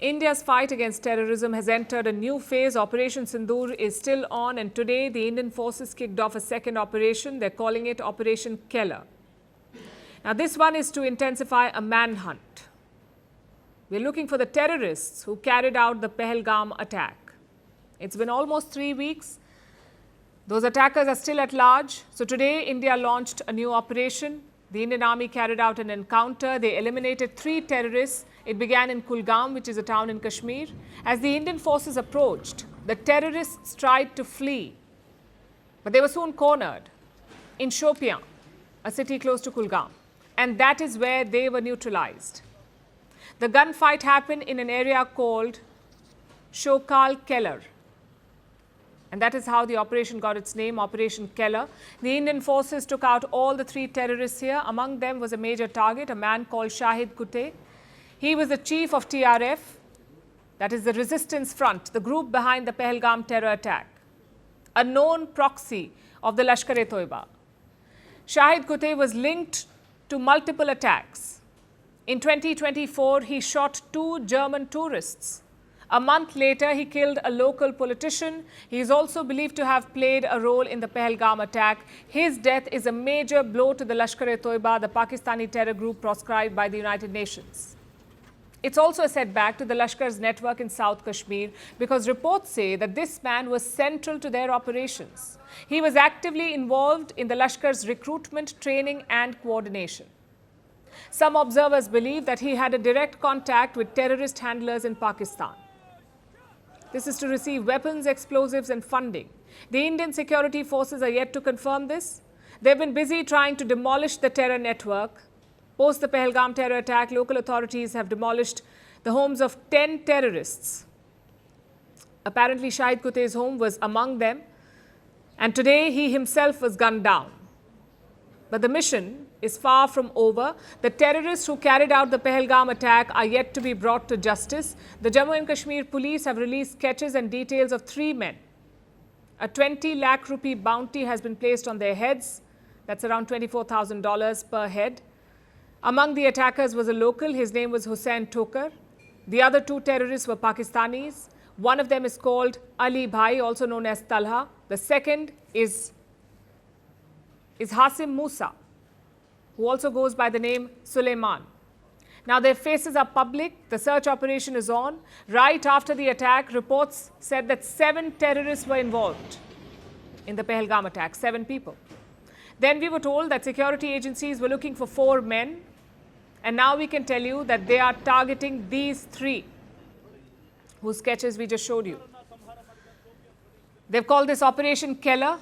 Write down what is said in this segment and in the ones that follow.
India's fight against terrorism has entered a new phase. Operation Sindoor is still on, and today the Indian forces kicked off a second operation. They're calling it Operation Keller. Now, this one is to intensify a manhunt. We're looking for the terrorists who carried out the Pahalgam attack. It's been almost 3 weeks. Those attackers are still at large. So today, India launched a new operation. The Indian Army carried out an encounter. They eliminated 3 terrorists. It began in Pahalgam, which is a town in Kashmir. As the Indian forces approached, the terrorists tried to flee, but they were soon cornered in Shopian, a city close to Pahalgam, and that is where they were neutralized. The gunfight happened in an area called Operation Keller, and that is how the operation got its name, Operation Keller. The Indian forces took out all the 3 terrorists here. Among them was a major target, a man called Shahid Kuttey. He was the chief of TRF, that is the Resistance Front, the group behind the Pahalgam terror attack, a known proxy of the Lashkar. Shahid Kuttey was linked to multiple attacks. In 2024, he shot 2 German tourists. A month later, he killed a local politician. He is also believed to have played a role in the Pahalgam attack. His death is a major blow to the Lashkar-e-Toiba, the Pakistani terror group proscribed by the United Nations. It's also a setback to the Lashkar's network in South Kashmir because reports say that this man was central to their operations. He was actively involved in the Lashkar's recruitment, training and coordination. Some observers believe that he had a direct contact with terrorist handlers in Pakistan. This is to receive weapons, explosives and funding. The Indian security forces are yet to confirm this. They've been busy trying to demolish the terror network. Post the Pahalgam terror attack, local authorities have demolished the homes of 10 terrorists. Apparently, Shahid Kuttey's home was among them, and today he himself was gunned down. But the mission is far from over. The terrorists who carried out the Pahalgam attack are yet to be brought to justice. The Jammu and Kashmir police have released sketches and details of 3 men. A 20 lakh rupee bounty has been placed on their heads. That's around $24,000 per head. Among the attackers was a local. His name was Hussain Tokar. The other 2 terrorists were Pakistanis. One of them is called Ali Bhai, also known as Talha. The second is Hasim Musa, who also goes by the name Suleiman. Now, their faces are public. The search operation is on. Right after the attack, reports said that 7 terrorists were involved in the Pahalgam attack, 7 people. Then we were told that security agencies were looking for 4 men. And now we can tell you that they are targeting these 3, whose sketches we just showed you. They've called this Operation Keller.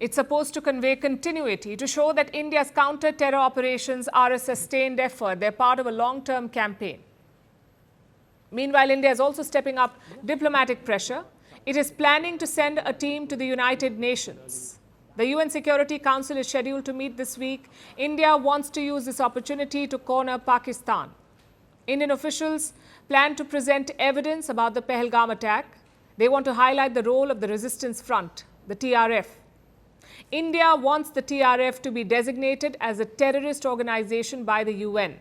It's supposed to convey continuity, to show that India's counter-terror operations are a sustained effort. They're part of a long-term campaign. Meanwhile, India is also stepping up diplomatic pressure. It is planning to send a team to the United Nations. The UN Security Council is scheduled to meet this week. India wants to use this opportunity to corner Pakistan. Indian officials plan to present evidence about the Pahalgam attack. They want to highlight the role of the Resistance Front, the TRF. India wants the TRF to be designated as a terrorist organization by the UN.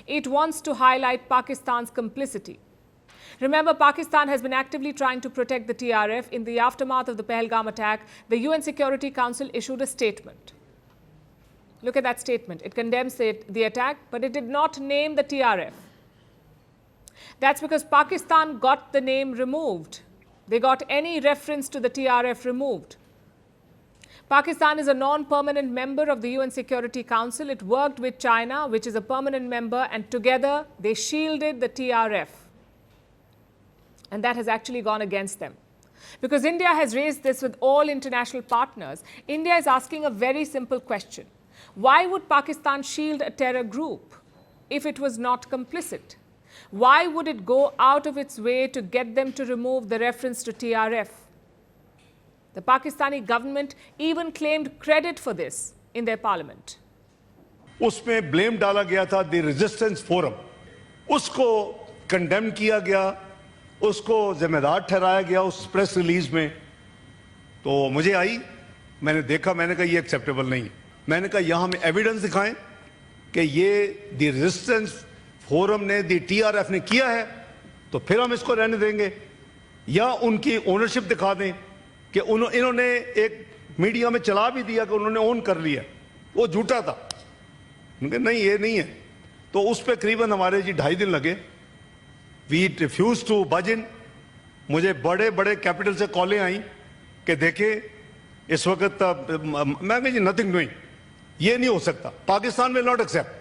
It wants to highlight Pakistan's complicity. Remember, Pakistan has been actively trying to protect the TRF. In the aftermath of the Pahalgam attack, the UN Security Council issued a statement. Look at that statement. It condemns the attack, but it did not name the TRF. That's because Pakistan got the name removed. They got any reference to the TRF removed. Pakistan is a non-permanent member of the UN Security Council. It worked with China, which is a permanent member, and together they shielded the TRF. And that has actually gone against them. Because India has raised this with all international partners, India is asking a very simple question. Why would Pakistan shield a terror group if it was not complicit? Why would it go out of its way to get them to remove the reference to TRF? The Pakistani government even claimed credit for this in their parliament. उसमें blame डाला गया था the resistance forum, उसको condemn किया गया, उसको जिम्मेदार ठहराया गया उस प्रेस रिलीज में। तो मुझे आई, मैंने देखा, मैंने कहा ये एक्सेप्टेबल नहीं है। मैंने कहा यहां हमें एविडेंस दिखाएं कि ये द रेजिस्टेंस फोरम ने, द TRF ने किया है, तो फिर हम इसको रहने देंगे, या उनकी ओनरशिप दिखा दें कि इन्होंने एक मीडिया में चला भी दिया कि उन्होंने ओन कर लिया, वो झूठा था। नहीं, ये नहीं है। तो उस पर करीबन हमारे जी 2.5 दिन लगे। वी रिफ्यूज टू बज इन। मुझे बड़े बड़े कैपिटल से कॉलें आई कि देखें इस वक्त मैं जी नथिंग डूइंग, ये नहीं हो सकता, Pakistan will not accept.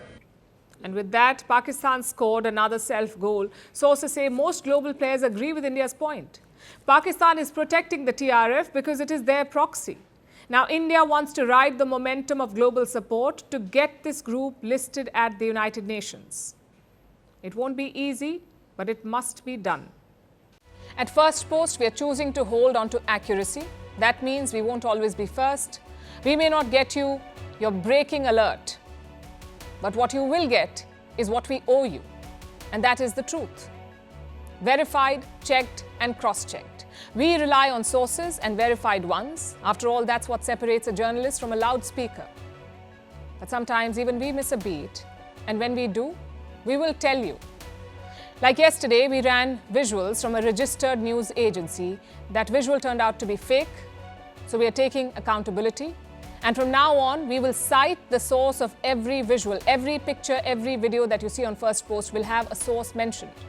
And with that, Pakistan scored another self-goal. Sources say most global players agree with India's point. Pakistan is protecting the TRF because it is their proxy. Now, India wants to ride the momentum of global support to get this group listed at the United Nations. It won't be easy, but it must be done. At Firstpost, we are choosing to hold on to accuracy. That means we won't always be first. We may not get you your breaking alert. But what you will get is what we owe you, and that is the truth. Verified, checked, and cross-checked. We rely on sources and verified ones. After all, that's what separates a journalist from a loudspeaker. But sometimes even we miss a beat, and when we do, we will tell you. Like yesterday, we ran visuals from a registered news agency. That visual turned out to be fake, so we are taking accountability. And from now on, we will cite the source of every visual, every picture, every video that you see on Firstpost will have a source mentioned.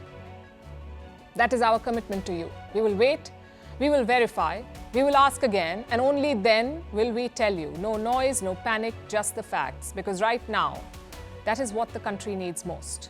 That is our commitment to you. We will wait, we will verify, we will ask again, and only then will we tell you. No noise, no panic, just the facts. Because right now, that is what the country needs most.